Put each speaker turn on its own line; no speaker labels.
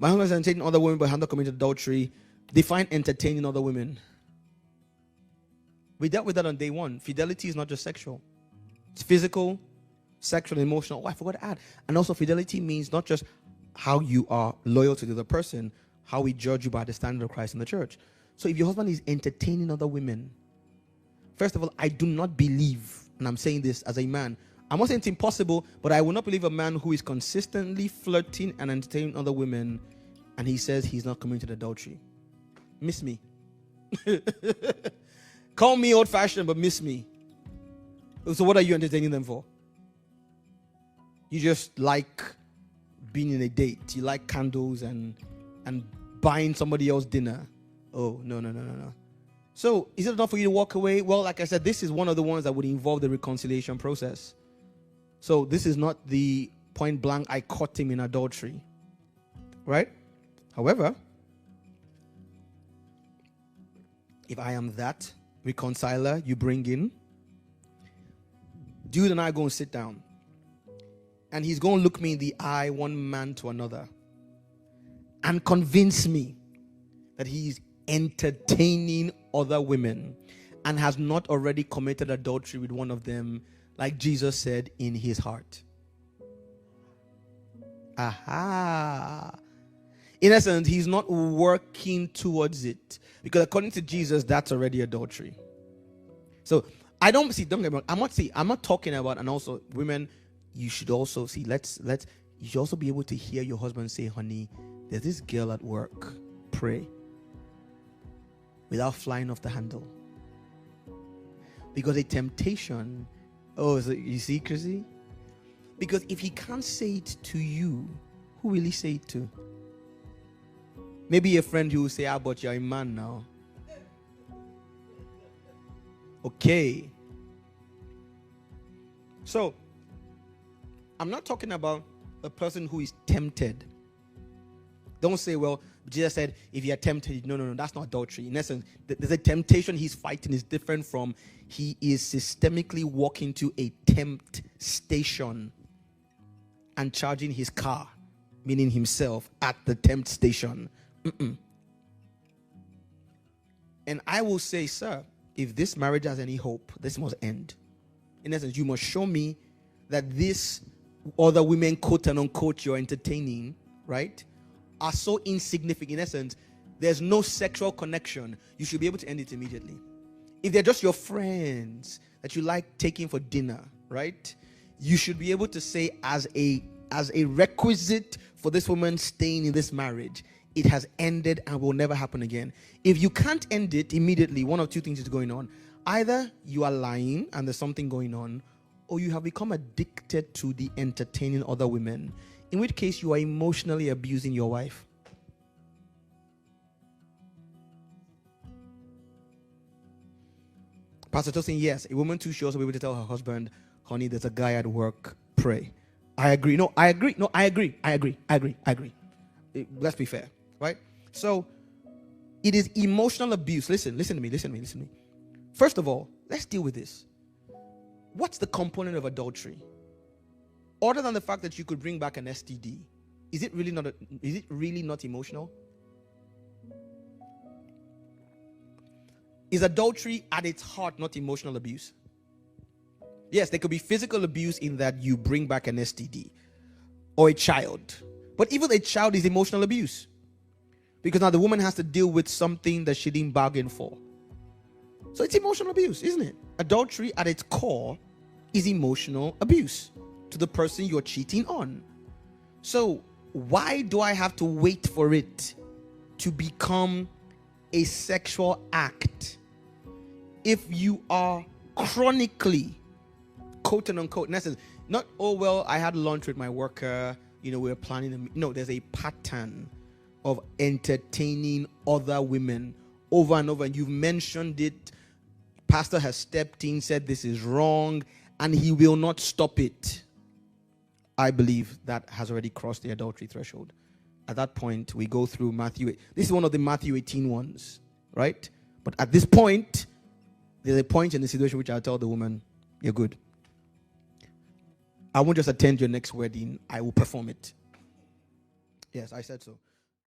My husband is entertaining other women but has not committed adultery. Define entertaining other women. We dealt with that on day one. Fidelity is not just sexual. It's physical, sexual, emotional. Oh, I forgot to add. And also fidelity means not just how you are loyal to the other person, how we judge you by the standard of Christ in the church. So if your husband is entertaining other women, first of all, I do not believe, and I'm saying this as a man, I'm not saying it's impossible, but I will not believe a man who is consistently flirting and entertaining other women and he says he's not committed adultery. Miss me. Call me old-fashioned, but miss me. So what are you entertaining them for? You just like being in a date. You like candles and buying somebody else dinner. Oh, no. So is it enough for you to walk away? Well, like I said, this is one of the ones that would involve the reconciliation process. So this is not the point blank, I caught him in adultery. Right? However, if I am that reconciler you bring in, dude and I are going to sit down. And he's going to look me in the eye, one man to another, and convince me that he's entertaining other women and has not already committed adultery with one of them, like Jesus said in his heart. Aha. In essence, he's not working towards it. Because according to Jesus, that's already adultery. So I don't get me wrong. I'm not talking about, and also women, you should also see, you should also be able to hear your husband say, honey, there's this girl at work. Pray. Without flying off the handle. Because a temptation, so you see, Chrissy? Because if he can't say it to you, who will he say it to? Maybe a friend who will say, but you're a man now. Okay. So, I'm not talking about a person who is tempted. Don't say, well, Jesus said, if you are tempted, no, that's not adultery. In essence, there's a temptation he's fighting is different from he is systemically walking to a tempt station and charging his car, meaning himself, at the tempt station. And I will say, sir, if this marriage has any hope, this must end. In essence, you must show me that this other women, quote and unquote, you're entertaining, right, are so insignificant. In essence, there's no sexual connection. You should be able to end it immediately. If they're just your friends that you like taking for dinner, right, you should be able to say as a requisite for this woman staying in this marriage, it has ended and will never happen again. If you can't end it immediately, one of two things is going on. Either you are lying and there's something going on, or you have become addicted to the entertaining other women, in which case you are emotionally abusing your wife. Pastor Tosin, yes, a woman too should also be able to tell her husband, honey, there's a guy at work, pray. I agree. I agree. Let's be fair, right? So, it is emotional abuse. Listen to me. First of all, let's deal with this. What's the component of adultery? Other than the fact that you could bring back an STD, is it really not emotional? Is adultery at its heart not emotional abuse? Yes, there could be physical abuse in that you bring back an STD or a child. But even a child is emotional abuse. Because now the woman has to deal with something that she didn't bargain for. So it's emotional abuse, isn't it? Adultery at its core is emotional abuse to the person you're cheating on. So why do I have to wait for it to become a sexual act? If you are chronically, quote and unquote, in essence, not, oh, well, I had lunch with my worker, we were planning. No, there's a pattern of entertaining other women over and over. And you've mentioned it. Pastor has stepped in, said this is wrong, and he will not stop it. I believe that has already crossed the adultery threshold. At that point, we go through Matthew. This is one of the Matthew 18 ones, right? But at this point, there's a point in the situation which I'll tell the woman, you're good. I won't just attend your next wedding. I will perform it. Yes, I said so.